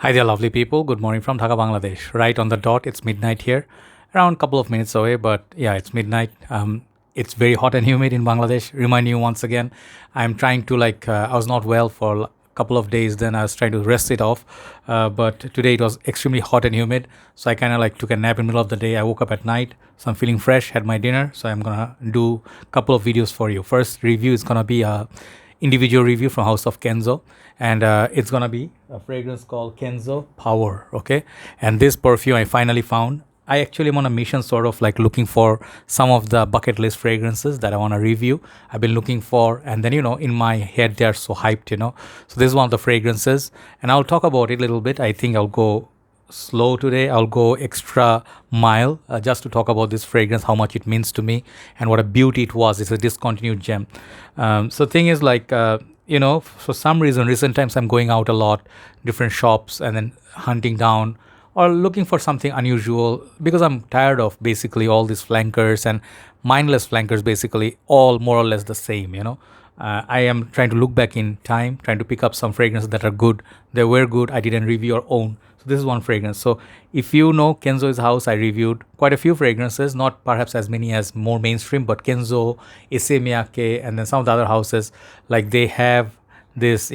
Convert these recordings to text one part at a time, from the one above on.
Hi there, lovely people. Good morning from Dhaka, Bangladesh. Right on the dot, it's midnight here, around a couple of minutes away, but yeah, it's midnight. It's very hot and humid in Bangladesh. Remind you once again, I'm trying to I was not well for a couple of days. Then I was trying to rest it off, but today it was extremely hot and humid. So I kind of took a nap in the middle of the day. I woke up at night, so I'm feeling fresh. Had my dinner, so I'm gonna do a couple of videos for you. First review is gonna be a individual review from House of Kenzo, and it's gonna be a fragrance called Kenzo Power. Okay, and this perfume I finally found. I actually am on a mission, sort of looking for some of the bucket list fragrances that I want to review. I've been looking for, and then in my head they are so hyped. So this is one of the fragrances, and I'll talk about it a little bit. I think I'll go slow today. I'll go extra mile just to talk about this fragrance, how much it means to me, and what a beauty it was. It's a discontinued gem. So thing is for some reason, recent times I'm going out a lot, different shops, and then hunting down or looking for something unusual because I'm tired of basically all these flankers and mindless flankers, basically all more or less the same. I am trying to look back in time, trying to pick up some fragrances that are good. They were good. I didn't review or own. So this is one fragrance. So if you know Kenzo's house, I reviewed quite a few fragrances, not perhaps as many as more mainstream, but Kenzo, Issey Miyake, and then some of the other houses, they have this,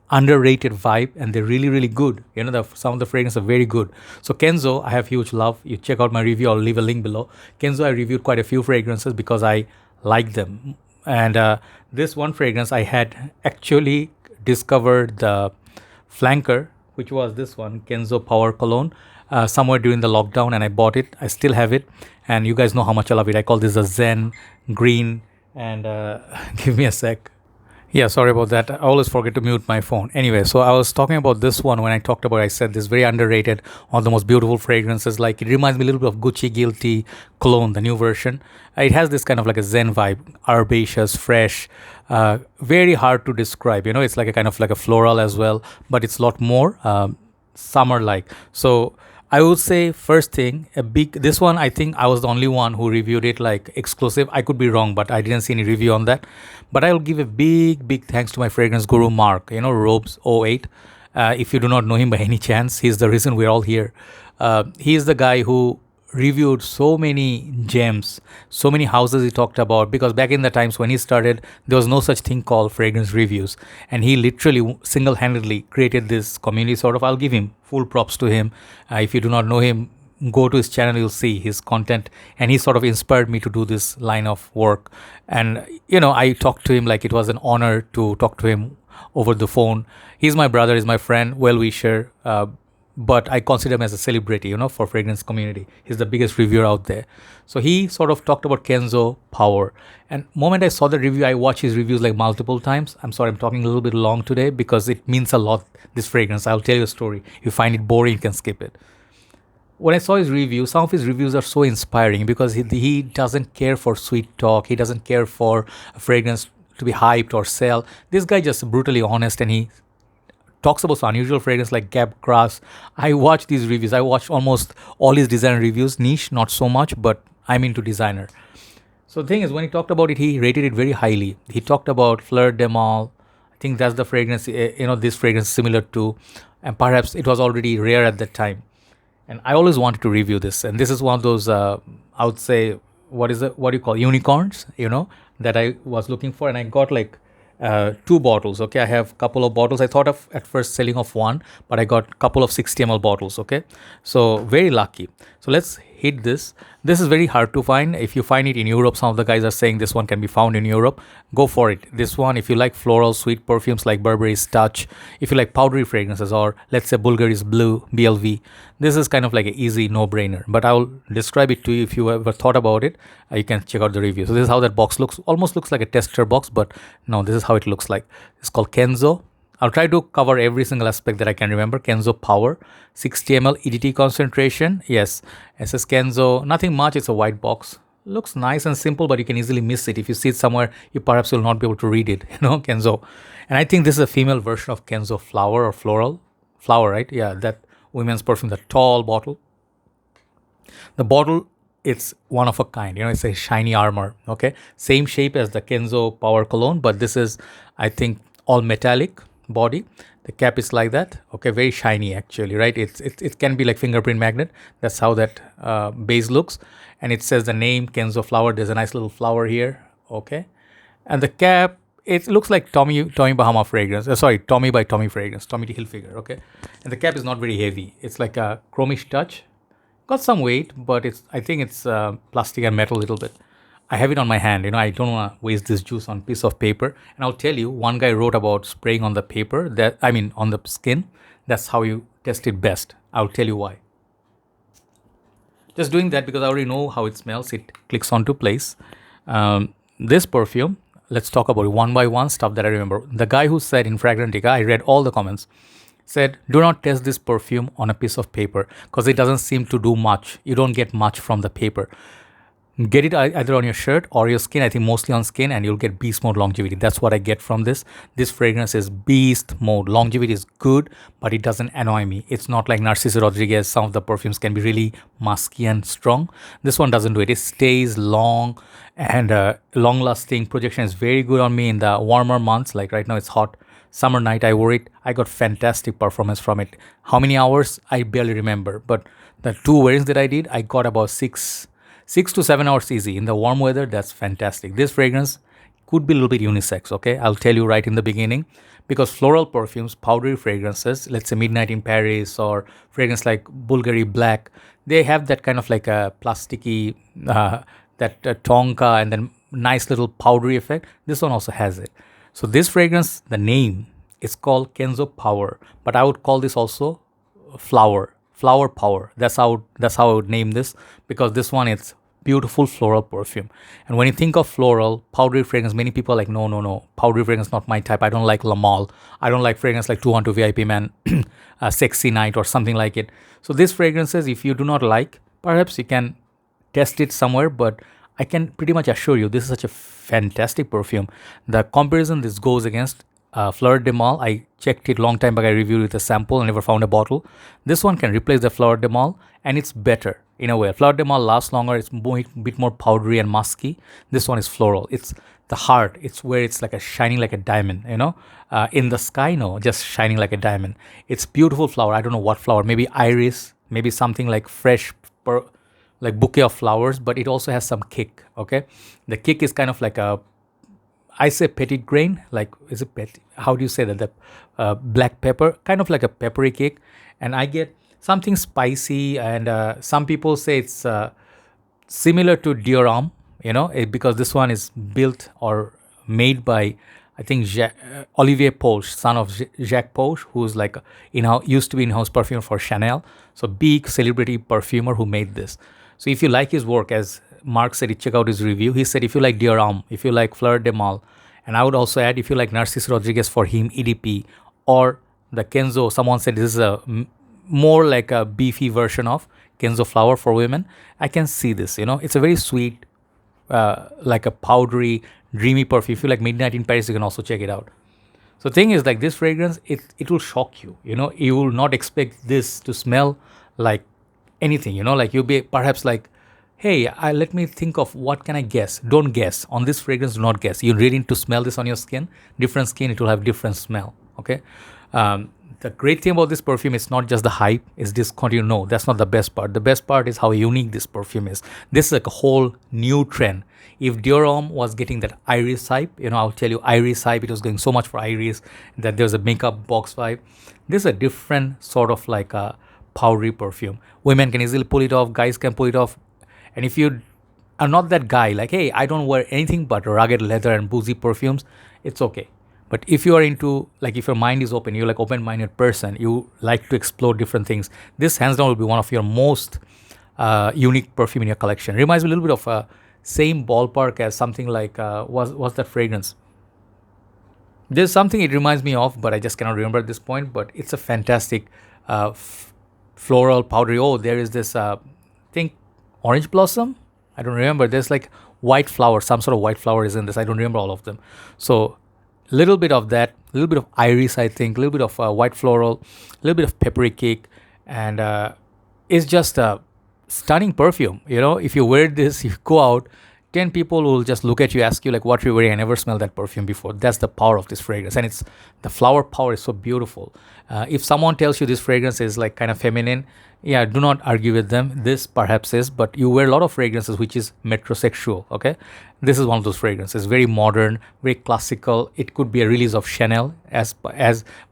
underrated vibe, and they're really really good. Some of the fragrances are very good. So Kenzo, I have huge love. You check out my review, I'll leave a link below. Kenzo, I reviewed quite a few fragrances because I like them. And this one fragrance, I had actually discovered the flanker, which was this one, Kenzo Power Cologne, somewhere during the lockdown, and I bought it. I still have it, and you guys know how much I love it. I call this a Zen Green, and give me a sec. Yeah, sorry about that. I always forget to mute my phone. Anyway, so I was talking about this one when I said this very underrated, one of the most beautiful fragrances. It reminds me a little bit of Gucci Guilty Cologne, the new version. It has this kind of a Zen vibe, herbaceous, fresh, very hard to describe. It's like a kind of like a floral as well, but it's a lot more summer-like. So I would say first thing, this one I think I was the only one who reviewed it exclusive. I could be wrong, but I didn't see any review on that. But I will give a big thanks to my fragrance guru Mark, Robes '08. If you do not know him by any chance, he's the reason we're all here. He is the guy who reviewed so many gems, so many houses he talked about, because back in the times when he started, there was no such thing called fragrance reviews, and he literally single-handedly created this community. Sort of, I'll give him full props to him. If you do not know him, go to his channel, you'll see his content, and he sort of inspired me to do this line of work. And I talked to him like it was an honor to talk to him over the phone. He's my brother, he's my friend, well-wisher, but I consider him as a celebrity, for fragrance community. He's the biggest reviewer out there. So he sort of talked about Kenzo Power. And moment I saw the review, I watched his reviews multiple times. I'm sorry, I'm talking a little bit long today because it means a lot, this fragrance. I'll tell you a story. If you find it boring, you can skip it. When I saw his review, some of his reviews are so inspiring because he doesn't care for sweet talk. He doesn't care for a fragrance to be hyped or sell. This guy just brutally honest, and he talks about some unusual fragrance like Gap Grass. I watch these reviews. I watch almost all his designer reviews. Niche, not so much, but I'm into designer. So the thing is, when he talked about it, he rated it very highly. He talked about Fleur de Mal. I think that's the fragrance, this fragrance is similar to, and perhaps it was already rare at that time. And I always wanted to review this. And this is one of those, I would say, what do you call, unicorns, that I was looking for. And I got two bottles. Okay, I have a couple of bottles. I thought of at first selling off one, but I got a couple of 60 ml bottles. Okay, so very lucky. So let's hit this. This is very hard to find. If you find it in Europe, some of the guys are saying this one can be found in Europe. Go for it. This one, if you like floral sweet perfumes like Burberry's Touch, if you like powdery fragrances, or let's say Bulgari's Blue, BLV, this is kind of like an easy no-brainer. But I'll describe it to you. If you ever thought about it, you can check out the review. So this is how that box looks. Almost looks like a tester box, but no, this is how it looks like. It's called Kenzo. I'll try to cover every single aspect that I can remember. Kenzo Power, 60 ml EDT concentration. Yes, it says Kenzo. Nothing much. It's a white box. Looks nice and simple, but you can easily miss it. If you see it somewhere, you perhaps will not be able to read it. Kenzo. And I think this is a female version of Kenzo Flower or Floral. Flower, right? Yeah, that women's perfume, the tall bottle. The bottle, it's one of a kind. It's a shiny armor. Okay, same shape as the Kenzo Power Cologne, but this is, I think, all metallic body. The cap is like that. Okay, very shiny actually, right? It can be like fingerprint magnet. That's how that base looks. And it says the name Kenzo flower. There's a nice little flower here. Okay, and the cap, it looks like Tommy Bahama fragrance. Sorry, Tommy by Tommy fragrance, Tommy Hilfiger. Okay, and the cap is not very heavy. It's like a chromish touch. Got some weight, but I think it's plastic and metal a little bit. I have it on my hand. I don't want to waste this juice on piece of paper. And I'll tell you, one guy wrote about spraying on the paper. On the skin. That's how you test it best. I'll tell you why. Just doing that because I already know how it smells. It clicks onto place. This perfume, let's talk about it one by one, stuff that I remember. The guy who said in Fragrantica, I read all the comments, said, do not test this perfume on a piece of paper because it doesn't seem to do much. You don't get much from the paper. Get it either on your shirt or your skin. I think mostly on skin, and you'll get beast mode longevity. That's what I get from this. This fragrance is beast mode. Longevity is good, but it doesn't annoy me. It's not like Narciso Rodriguez. Some of the perfumes can be really musky and strong. This one doesn't do it. It stays long and long lasting. Projection is very good on me in the warmer months. Like right now it's hot. Summer night I wore it. I got fantastic performance from it. How many hours? I barely remember. But the 2 wearings that I did, I got about 6 to 7 hours easy. In the warm weather, that's fantastic. This fragrance could be a little bit unisex, okay? I'll tell you right in the beginning. Because floral perfumes, powdery fragrances, let's say Midnight in Paris or fragrance like Bulgari Black, they have that kind of like a plasticky, tonka and then nice little powdery effect. This one also has it. So this fragrance, the name is called Kenzo Power, but I would call this also flower power. That's how I would name this, because this one is beautiful floral perfume. And when you think of floral powdery fragrance, many people are like, no, powdery fragrance not my type. I don't like Lamal. I don't like fragrance like 212 VIP Man, Sexy Night or something like it. So these fragrances, if you do not like, perhaps you can test it somewhere, but I can pretty much assure you this is such a fantastic perfume. The comparison this goes against Fleur de Mal, I checked it long time back. I reviewed it with a sample and never found a bottle. This one can replace the Fleur de Mal, and it's better in a way. Fleur de Mal lasts longer. It's a bit more powdery and musky. This one is floral. It's the heart. It's where it's like a shining like a diamond. In the sky, no, just shining like a diamond. It's beautiful flower. I don't know what flower. Maybe iris. Maybe something like fresh, like bouquet of flowers. But it also has some kick. Okay, the kick is kind of like I say petit grain, like, is it petit? How do you say that? The black pepper, kind of like a peppery cake. And I get something spicy, and some people say it's similar to Diorama, because this one is built or made by, I think, Olivier Poche, son of Jacques Poche, who's like used to be in-house perfumer for Chanel. So big celebrity perfumer who made this. So if you like his work, as Mark said, check out his review. He said if you like Diorama, if you like Fleur de Mal, and I would also add if you like Narciso Rodriguez for him, EDP, or the Kenzo, someone said this is more like a beefy version of Kenzo flower for women. I can see this, it's a very sweet, like a powdery, dreamy perfume. If you like Midnight in Paris, you can also check it out. So the thing is, like, this fragrance, it will shock you, you will not expect this to smell like anything, like you'll be perhaps like, hey, let me think of what can I guess. Don't guess. On this fragrance, do not guess. You really need to smell this on your skin. Different skin, it will have different smell, okay? The great thing about this perfume is not just the hype, it's discontinued. No, that's not the best part. The best part is how unique this perfume is. This is like a whole new trend. If Dior was getting that iris hype, I'll tell you, iris hype, it was going so much for iris that there's a makeup box vibe. This is a different sort of like a powdery perfume. Women can easily pull it off, guys can pull it off. And if you are not that guy, like, hey, I don't wear anything but rugged leather and boozy perfumes, it's okay. But if you are into, like, if your mind is open, you're like open-minded person, you like to explore different things, this hands down will be one of your most unique perfume in your collection. Reminds me a little bit of same ballpark as something like, what's that fragrance? There's something it reminds me of, but I just cannot remember at this point. But it's a fantastic floral powdery. Oh, there is this, thing, orange blossom. I don't remember. There's like white flower, some sort of white flower is in this. I don't remember all of them. So a little bit of that, a little bit of iris, I think, a little bit of white floral, a little bit of peppery cake, and it's just a stunning perfume. If you wear this, you go out, 10 people will just look at you, ask you like, what you're wearing. I never smelled that perfume before. That's the power of this fragrance. And it's the flower power is so beautiful. If someone tells you this fragrance is like kind of feminine, yeah, do not argue with them. This perhaps is, but you wear a lot of fragrances which is metrosexual. Okay, this is one of those fragrances, very modern, very classical. It could be a release of Chanel as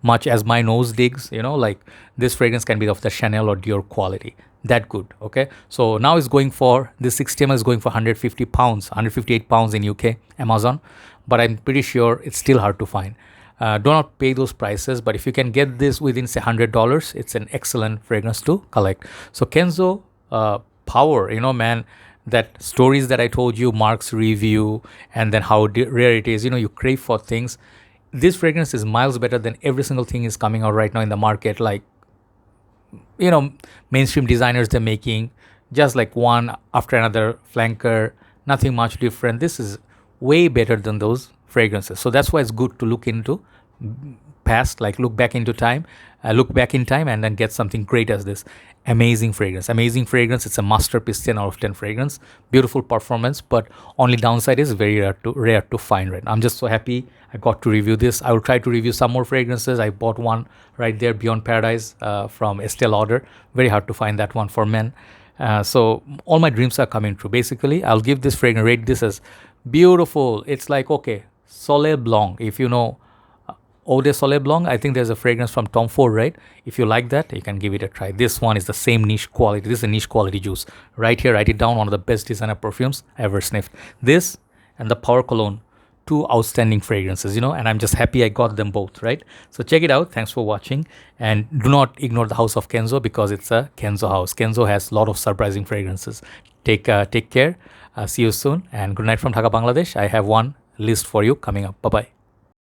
much as my nose digs. Like this fragrance can be of the Chanel or Dior quality. That good. Okay, so now it's going for this 60 ml is going for 150 pounds, 158 pounds in UK Amazon, but I'm pretty sure it's still hard to find. Do not pay those prices, but if you can get this within say $100, it's an excellent fragrance to collect. So Kenzo power, man, that stories that I told you, Mark's review, and then how rare it is, you crave for things. This fragrance is miles better than every single thing is coming out right now in the market, like mainstream designers they're making, just like one after another flanker, nothing much different. This is way better than those fragrances. So that's why it's good to look into past, like look back in time and then get something great as this amazing fragrance. It's a masterpiece, 10 out of 10 fragrance, beautiful performance, but only downside is very rare to find right now. I'm just so happy I got to review this. I will try to review some more fragrances. I bought one right there, Beyond Paradise, from Estee Lauder. Very hard to find that one for men. So all my dreams are coming true. Basically, I'll give this fragrance, rate this as beautiful. It's like, okay, Soleil Blanc, if you know Eau de Soleil Blanc, I think there's a fragrance from Tom Ford, right? If you like that, you can give it a try. This one is the same niche quality. This is a niche quality juice. Right here, write it down, one of the best designer perfumes I ever sniffed. This and the Power Cologne, two outstanding fragrances, and I'm just happy I got them both, right? So check it out. Thanks for watching. And do not ignore the house of Kenzo because it's a Kenzo house. Kenzo has a lot of surprising fragrances. Take care. See you soon. And good night from Dhaka, Bangladesh. I have one list for you coming up. Bye-bye.